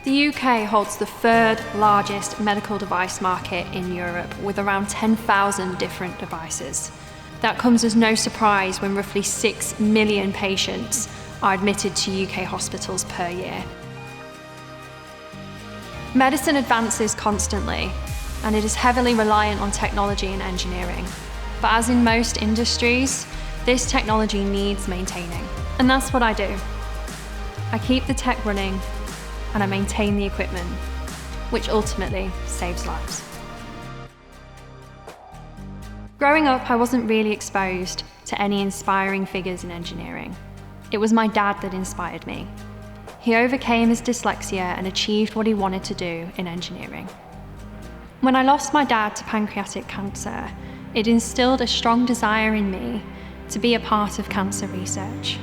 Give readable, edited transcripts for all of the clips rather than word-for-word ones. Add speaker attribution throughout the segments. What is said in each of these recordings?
Speaker 1: The UK holds the third largest medical device market in Europe, with around 10,000 different devices. That comes as no surprise when roughly 6 million patients are admitted to UK hospitals per year. Medicine advances constantly, and it is heavily reliant on technology and engineering. But as in most industries, this technology needs maintaining. And that's what I do. I keep the tech running, and I maintain the equipment, which ultimately saves lives. Growing up, I wasn't really exposed to any inspiring figures in engineering. It was my dad that inspired me. He overcame his dyslexia and achieved what he wanted to do in engineering. When I lost my dad to pancreatic cancer, it instilled a strong desire in me to be a part of cancer research.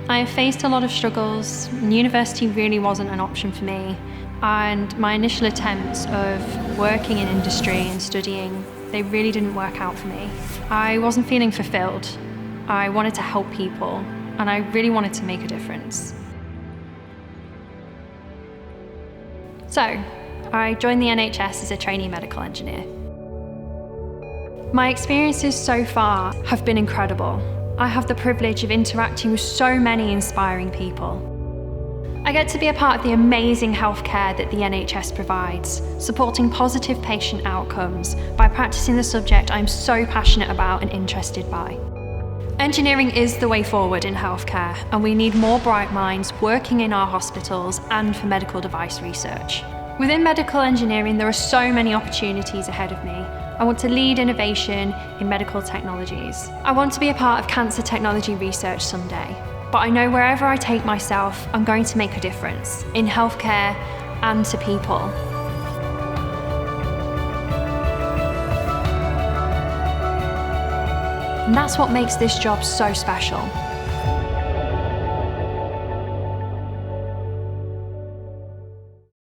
Speaker 1: I have faced a lot of struggles, and university really wasn't an option for me, and my initial attempts of working in industry and studying, they really didn't work out for me. I wasn't feeling fulfilled. I wanted to help people, and I really wanted to make a difference. So, I joined the NHS as a trainee medical engineer. My experiences so far have been incredible. I have the privilege of interacting with so many inspiring people. I get to be a part of the amazing healthcare that the NHS provides, supporting positive patient outcomes by practicing the subject I'm so passionate about and interested by. Engineering is the way forward in healthcare, and we need more bright minds working in our hospitals and for medical device research. Within medical engineering, there are so many opportunities ahead of me. I want to lead innovation in medical technologies. I want to be a part of cancer technology research someday, but I know wherever I take myself, I'm going to make a difference in healthcare and to people. And that's what makes this job so special.